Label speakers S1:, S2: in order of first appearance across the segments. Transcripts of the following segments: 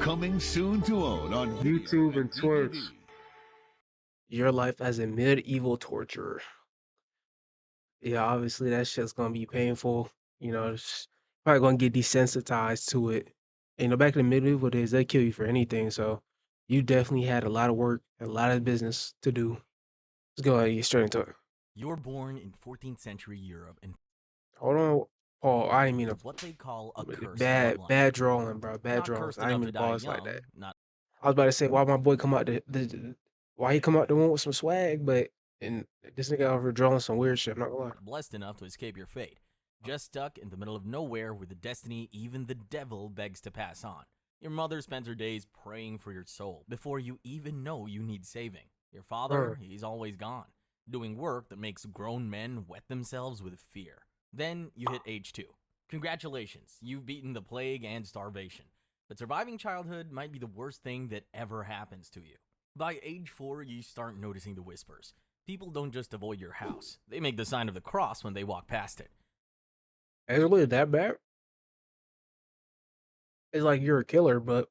S1: Coming soon to own on
S2: YouTube and
S1: DVD.
S2: Twitch. Your life as a medieval torturer. Yeah, obviously that shit's gonna be painful. It's probably gonna get desensitized to it. Back in the medieval days, they kill you for anything. So you definitely had a lot of work, a lot of business to do. Let's go ahead and get straight into it.
S3: You were born in 14th century Europe and
S2: Hold on, Paul. I didn't mean to.
S3: what they call a cursed
S2: Bad,
S3: bloodline.
S2: bad drawing, bro. Bad
S3: Not
S2: drawings.
S3: cursed
S2: I didn't
S3: enough
S2: mean
S3: to
S2: to
S3: die
S2: pause like that.
S3: young, not
S2: I was about to say why my boy come out why he come out the one with some swag, but and this nigga over drawing some weird shit. I'm not gonna lie.
S3: blessed enough to escape your fate. Just stuck in the middle of nowhere where the destiny even the devil begs to pass on. Your mother spends her days praying for your soul before you even know you need saving. Your father, he's always gone, doing work that makes grown men wet themselves with fear. Then you hit age 2. Congratulations, you've beaten the plague and starvation. But surviving childhood might be the worst thing that ever happens to you. By age 4, you start noticing the whispers. People don't just avoid your house. They make the sign of the cross when they walk past it.
S2: Is it really that bad? It's like you're a killer, but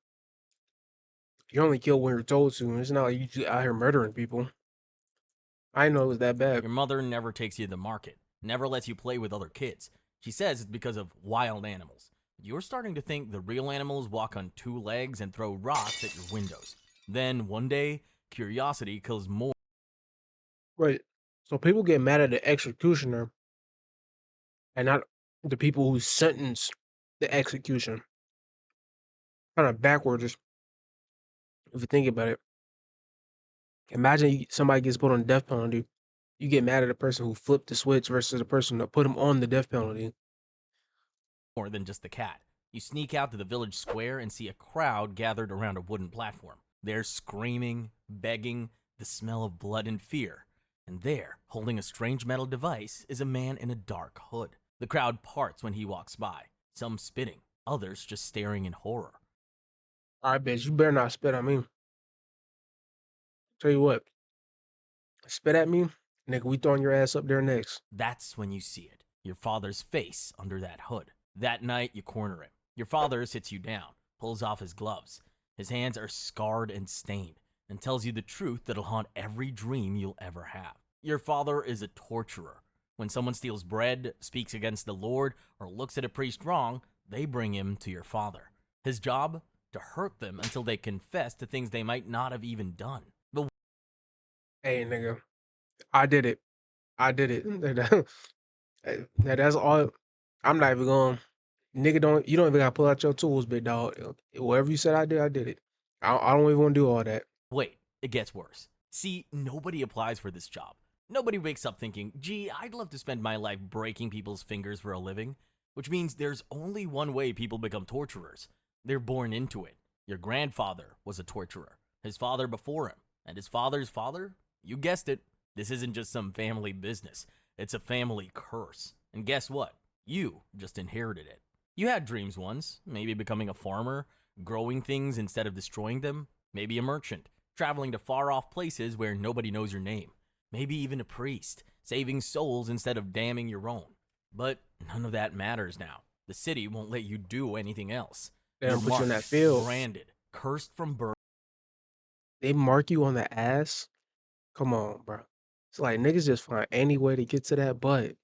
S2: you only kill when you're told to. It's not like you just out here murdering people. I didn't know it was that bad.
S3: Your mother never takes you to the market, never lets you play with other kids. She says it's because of wild animals. You're starting to think the real animals walk on 2 legs and throw rocks at your windows. Then, one day, curiosity kills more.
S2: Wait, so people get mad at the executioner and not the people who sentenced the execution. Kind of backwards if you think about it. Imagine somebody gets put on the death penalty. You get mad at the person who flipped the switch versus the person that put him on the death penalty.
S3: More than just the cat. You sneak out to the village square and see a crowd gathered around a wooden platform. They're screaming, begging, the smell of blood and fear. And there, holding a strange metal device, is a man in a dark hood. The crowd parts when he walks by, some spitting, others just staring in horror.
S2: All right, bitch, you better not spit at me. Tell you what, spit at me, nigga, we throwing your ass up there next.
S3: That's when you see it, your father's face under that hood. That night, you corner him. Your father sits you down, pulls off his gloves. His hands are scarred and stained, and tells you the truth that'll haunt every dream you'll ever have. Your father is a torturer. When someone steals bread, speaks against the Lord, or looks at a priest wrong, they bring him to your father. His job? To hurt them until they confess to things they might not have even done. But
S2: Hey, nigga, I did it. I did it. That's all. I'm not even going. Nigga, you don't even gotta pull out your tools, big dog. Whatever you said I did it. I don't even want to do all that.
S3: wait, it gets worse. See, nobody applies for this job. Nobody wakes up thinking, gee, I'd love to spend my life breaking people's fingers for a living. Which means there's only one way people become torturers. They're born into it. Your grandfather was a torturer. His father before him. And his father's father? You guessed it. This isn't just some family business. It's a family curse. And guess what? You just inherited it. You had dreams once. Maybe becoming a farmer, growing things instead of destroying them. Maybe a merchant, traveling to far-off places where nobody knows your name. Maybe even a priest, saving souls instead of damning your own. But none of that matters now. The city won't let you do anything else.
S2: They
S3: You're
S2: don't put you in that
S3: marked,
S2: field.
S3: branded, cursed from birth
S2: They mark you on the ass. Come on, bro. It's like niggas just find any way to get to that butt.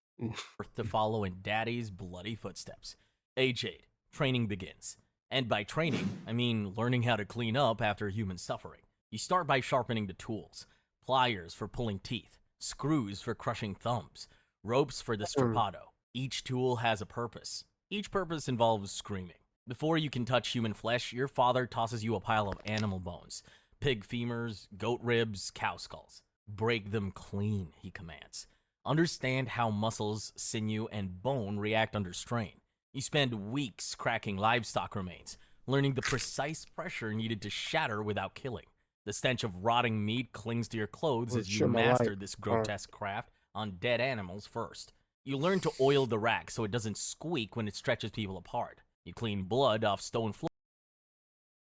S3: to follow in daddy's bloody footsteps. Age 8, training begins. And by training, I mean learning how to clean up after human suffering. You start by sharpening the tools. Pliers for pulling teeth, screws for crushing thumbs, ropes for the strappado. Each tool has a purpose. Each purpose involves screaming. Before you can touch human flesh, your father tosses you a pile of animal bones. Pig femurs, goat ribs, cow skulls. Break them clean, he commands. Understand how muscles, sinew, and bone react under strain. You spend weeks cracking livestock remains, learning the precise pressure needed to shatter without killing. The stench of rotting meat clings to your clothes as you master this grotesque craft on dead animals first. You learn to oil the rack so it doesn't squeak when it stretches people apart. You clean blood off stone floors.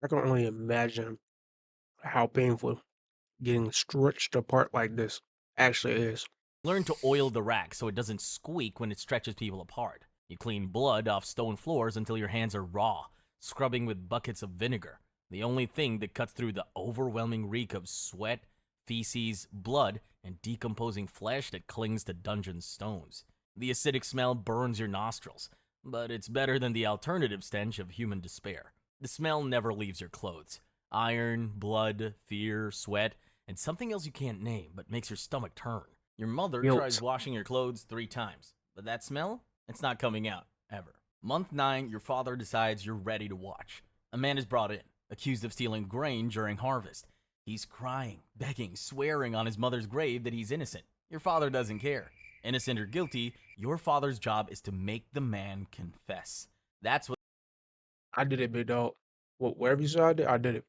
S2: I can only imagine how painful getting stretched apart like this actually is.
S3: Learn to oil the rack so it doesn't squeak when it stretches people apart. You clean blood off stone floors until your hands are raw, scrubbing with buckets of vinegar. The only thing that cuts through the overwhelming reek of sweat, feces, blood, and decomposing flesh that clings to dungeon stones. The acidic smell burns your nostrils, but it's better than the alternative stench of human despair. The smell never leaves your clothes. Iron, blood, fear, sweat, and something else you can't name but makes your stomach turn. Your mother tries
S2: Guilt.
S3: washing your clothes 3 times, but that smell? It's not coming out, ever. Month 9, your father decides you're ready to watch. A man is brought in, accused of stealing grain during harvest. He's crying, begging, swearing on his mother's grave that he's innocent. Your father doesn't care. Innocent or guilty, your father's job is to make the man confess. That's what
S2: I did it, big dog. Whatever you said, I did it.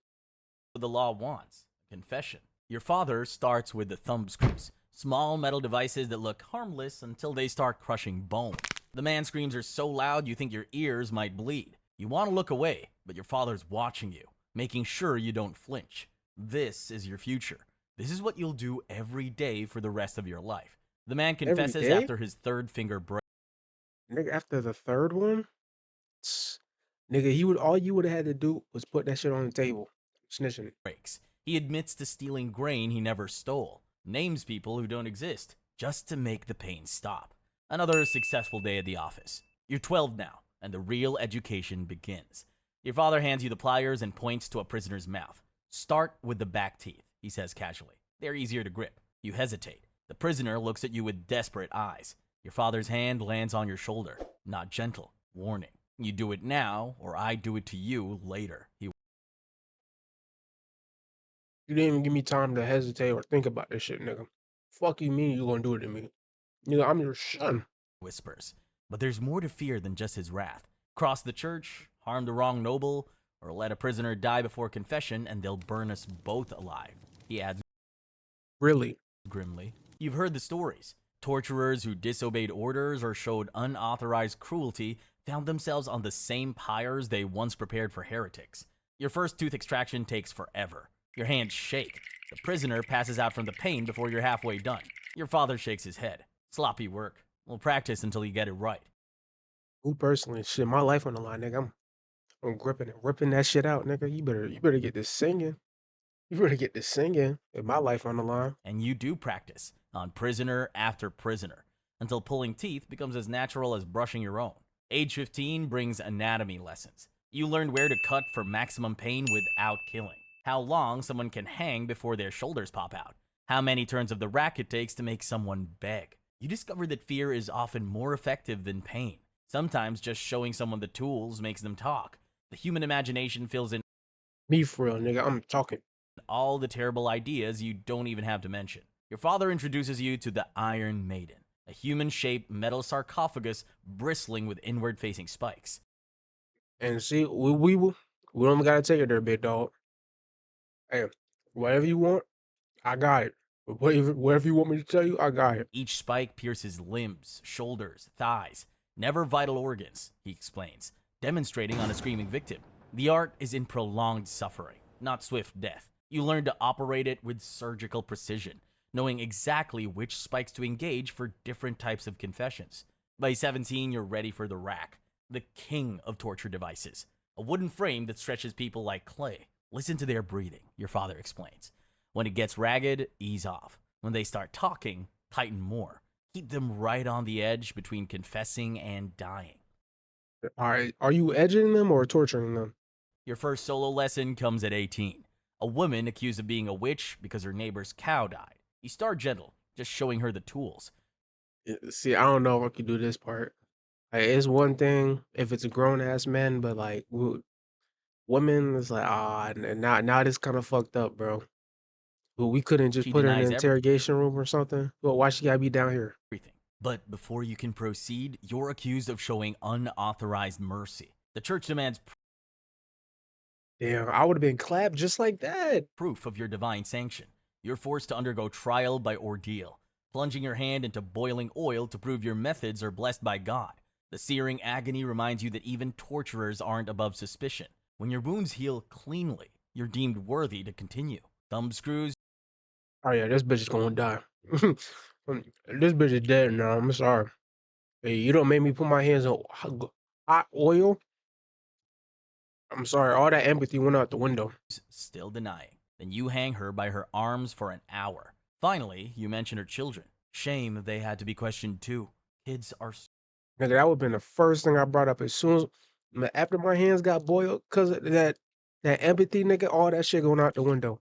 S3: the law wants, a confession. Your father starts with the thumb screws, small metal devices that look harmless until they start crushing bone. The man screams are so loud you think your ears might bleed. You want to look away, but your father's watching you, making sure you don't flinch. This is your future. This is what you'll do every day for the rest of your life. The man
S2: Every
S3: confesses
S2: day,
S3: after his third finger breaks.
S2: nigga. After the third one, tss, nigga, all you would have had to do was put that shit on the table, snitching.
S3: He admits to stealing grain he never stole, names people who don't exist, just to make the pain stop. Another successful day at the office. You're 12 now, and the real education begins. Your father hands you the pliers and points to a prisoner's mouth. Start with the back teeth, he says casually. They're easier to grip. You hesitate. The prisoner looks at you with desperate eyes. Your father's hand lands on your shoulder. Not gentle. Warning. You do it now, or I do it to you later. He
S2: You didn't even give me time to hesitate or think about this shit, nigga. Fuck you mean you gonna do it to me? Nigga, I'm your son.
S3: whispers. But there's more to fear than just his wrath. Cross the church, harm the wrong noble, or let a prisoner die before confession, and they'll burn us both alive. He adds
S2: Really?
S3: grimly. You've heard the stories. Torturers who disobeyed orders or showed unauthorized cruelty found themselves on the same pyres they once prepared for heretics. Your first tooth extraction takes forever. Your hands shake. The prisoner passes out from the pain before you're halfway done. Your father shakes his head. Sloppy work. We'll practice until you get it right.
S2: Me personally, shit, my life on the line, nigga. I'm gripping it, ripping that shit out, nigga. You better get this singing. You better get this singing. With my life on the line.
S3: And you do practice on prisoner after prisoner until pulling teeth becomes as natural as brushing your own. Age 15 brings anatomy lessons. You learn where to cut for maximum pain without killing, how long someone can hang before their shoulders pop out, how many turns of the rack it takes to make someone beg. You discover that fear is often more effective than pain. Sometimes just showing someone the tools makes them talk. The human imagination fills in
S2: Me for real, nigga. I'm talking.
S3: all the terrible ideas you don't even have to mention. Your father introduces you to the Iron Maiden, a human-shaped metal sarcophagus bristling with inward-facing spikes.
S2: And see, we don't gotta take it there, big dog. Hey, whatever you want, I got it. Whatever you want me to tell you, I got it.
S3: Each spike pierces limbs, shoulders, thighs, never vital organs, he explains, demonstrating on a screaming victim. The art is in prolonged suffering, not swift death. You learn to operate it with surgical precision, knowing exactly which spikes to engage for different types of confessions. By 17, you're ready for the rack, the king of torture devices, a wooden frame that stretches people like clay. Listen to their breathing, your father explains. When it gets ragged, ease off. When they start talking, tighten more. Keep them right on the edge between confessing and dying.
S2: All right, are you edging them or torturing them?
S3: Your first solo lesson comes at 18. A woman accused of being a witch because her neighbor's cow died. You start gentle, just showing her the tools.
S2: See, I don't know if I could do this part. Like, it's one thing if it's a grown ass man, but like women, it's like and now this kind of fucked up, bro. But we couldn't just
S3: She
S2: put her in an
S3: denies
S2: interrogation room or something. Well, why she gotta be down here?
S3: everything. But before you can proceed, you're accused of showing unauthorized mercy. The church demands
S2: Damn, I would have been clapped just like that.
S3: proof of your divine sanction. You're forced to undergo trial by ordeal, plunging your hand into boiling oil to prove your methods are blessed by God. The searing agony reminds you that even torturers aren't above suspicion. When your wounds heal cleanly, you're deemed worthy to continue. Thumb screws,
S2: Oh yeah, this bitch is gonna die. This bitch is dead now. I'm sorry. Hey, you don't make me put my hands on hot oil. I'm sorry, all that empathy went out the window.
S3: Still denying. Then you hang her by her arms for an hour. Finally, you mention her children. Shame they had to be questioned too. Kids are
S2: Nigga, that would have been the first thing I brought up as soon as after my hands got boiled because of that empathy, nigga. All that shit going out the window.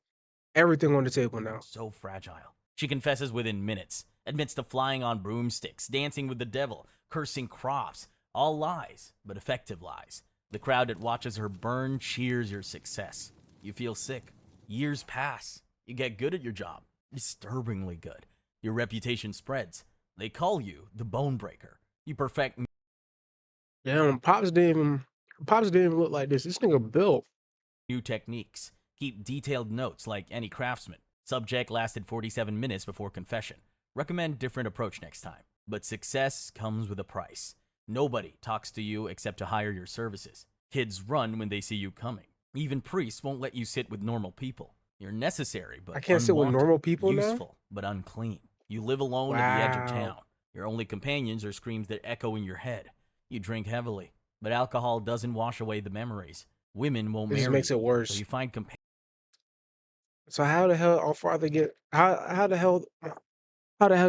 S2: Everything on the table now.
S3: so fragile. She confesses within minutes, admits to flying on broomsticks, dancing with the devil, cursing crops. All lies, but effective lies. The crowd that watches her burn cheers your success. You feel sick. Years pass. You get good at your job. Disturbingly good. Your reputation spreads. They call you the Bone Breaker. You perfect
S2: Damn, Pops didn't even look like this. This nigga built.
S3: new techniques. Keep detailed notes like any craftsman. Subject lasted 47 minutes before confession. Recommend different approach next time. But success comes with a price. Nobody talks to you except to hire your services. Kids run when they see you coming. Even priests won't let you sit with normal people. You're necessary, but
S2: I can't sit with
S3: unwanted.
S2: normal people now?
S3: Useful, but unclean. You live alone at the edge of
S2: Wow.
S3: town. Your only companions are screams that echo in your head. You drink heavily, but alcohol doesn't wash away the memories. Women won't
S2: It just
S3: marry
S2: makes
S3: you,
S2: it worse.
S3: so you find companions.
S2: So how the hell our father get how the hell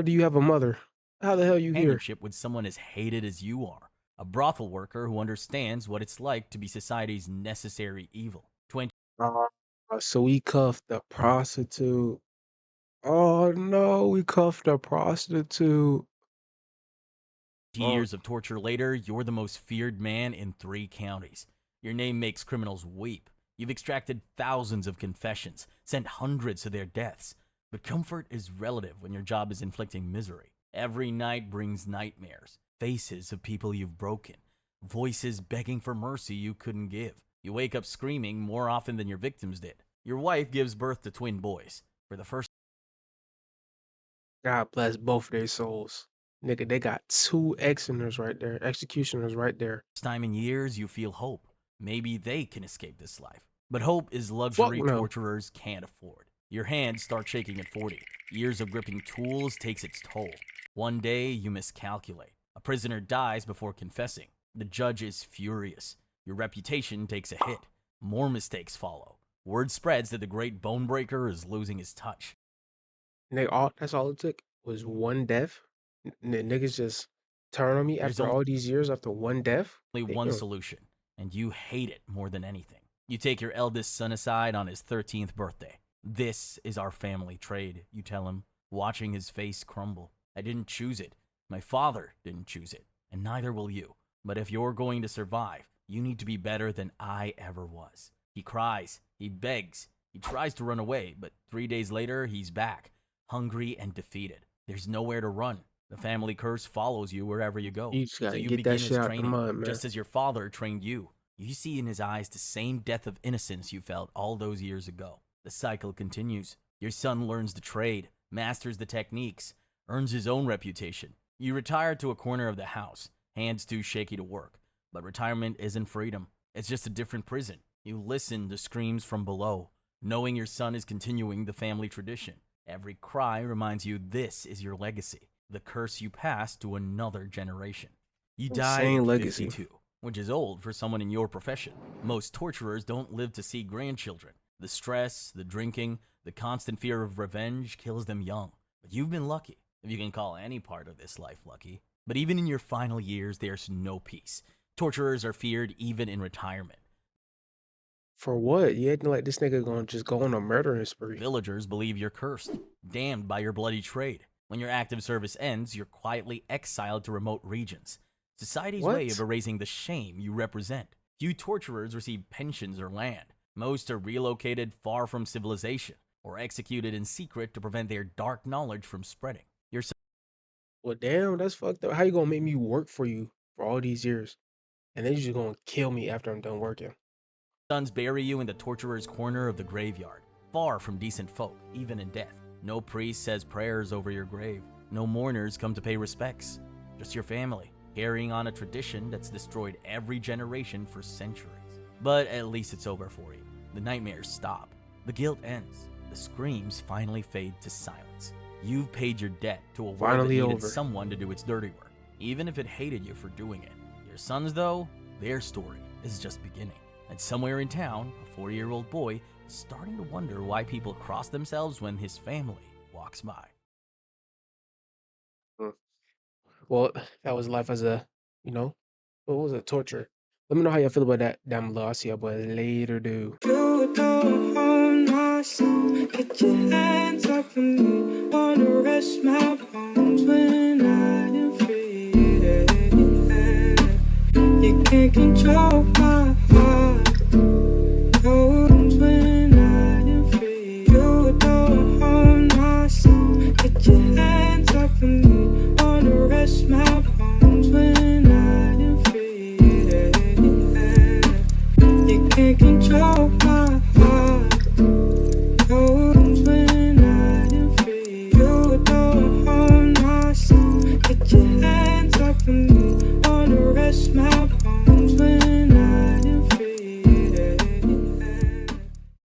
S2: do you have a mother? How the hell you here?
S3: Companionship with someone as hated as you are. A brothel worker who understands what it's like to be society's necessary evil. 20
S2: So we cuffed the prostitute. Oh no, we cuffed a prostitute. Oh,
S3: years of torture later, you're the most feared man in 3 counties. Your name makes criminals weep. You've extracted thousands of confessions, sent hundreds to their deaths. But comfort is relative when your job is inflicting misery. Every night brings nightmares, faces of people you've broken, voices begging for mercy you couldn't give. You wake up screaming more often than your victims did. Your wife gives birth to twin boys. For the first
S2: God bless both their souls. Nigga, they got 2 executioners right there.
S3: time in years, you feel hope. Maybe they can escape this life. But hope is
S2: Fuck
S3: luxury
S2: no.
S3: torturers can't afford. Your hands start shaking at 40. Years of gripping tools takes its toll. One day, you miscalculate. A prisoner dies before confessing. The judge is furious. Your reputation takes a hit. More mistakes follow. Word spreads that the great bone breaker is losing his touch.
S2: That's all it took was one death. Niggas just turn on me
S3: There's
S2: after all these years after one death.
S3: only one
S2: Damn.
S3: solution, and you hate it more than anything. You take your eldest son aside on his 13th birthday. This is our family trade, you tell him, watching his face crumble. I didn't choose it. My father didn't choose it, and neither will you. But if you're going to survive, you need to be better than I ever was. He cries, he begs, he tries to run away, but 3 days later, he's back, hungry and defeated. There's nowhere to run. The family curse follows you wherever you go.
S2: You just
S3: So
S2: gotta
S3: you
S2: get
S3: begin
S2: that
S3: his
S2: shit out the
S3: training,
S2: mud, man.
S3: just as your father trained you. You see in his eyes the same death of innocence you felt all those years ago. The cycle continues. Your son learns the trade, masters the techniques, earns his own reputation. You retire to a corner of the house, hands too shaky to work. But retirement isn't freedom. It's just a different prison. You listen to screams from below, knowing your son is continuing the family tradition. Every cry reminds you this is your legacy, the curse you pass to another generation. You die
S2: Insane
S3: at
S2: legacy.
S3: 52, which is old for someone in your profession. Most torturers don't live to see grandchildren. The stress, the drinking, the constant fear of revenge kills them young. But you've been lucky, if you can call any part of this life lucky. But even in your final years, there's no peace. Torturers are feared even in retirement.
S2: For what? You acting like this nigga gonna just go on a murdering spree.
S3: Villagers believe you're cursed, damned by your bloody trade. When your active service ends, you're quietly exiled to remote regions. Society's way
S2: What?
S3: of erasing the shame you represent. Few torturers receive pensions or land. Most are relocated far from civilization or executed in secret to prevent their dark knowledge from spreading. Your
S2: Well, damn, that's fucked up. How you gonna make me work for you for all these years, and then you just gonna kill me after I'm done working?
S3: sons bury you in the torturer's corner of the graveyard, far from decent folk, even in death. No priest says prayers over your grave. No mourners come to pay respects. Just your family, carrying on a tradition that's destroyed every generation for centuries. But at least it's over for you. The nightmares stop. The guilt ends. The screams finally fade to silence. You've paid your debt to a world that
S2: Finally
S3: needed
S2: over.
S3: someone to do its dirty work, even if it hated you for doing it. Your sons, though, their story is just beginning. And somewhere in town, a 40-year-old boy is starting to wonder why people cross themselves when his family walks by.
S2: Well, that was life as a, what was it? Torture. Let me know how y'all feel about that down below. I'll see y'all boys later, dude.
S4: You don't own my soul. Get your hands off of me. Wanna rest my bones when I am free. You can't control my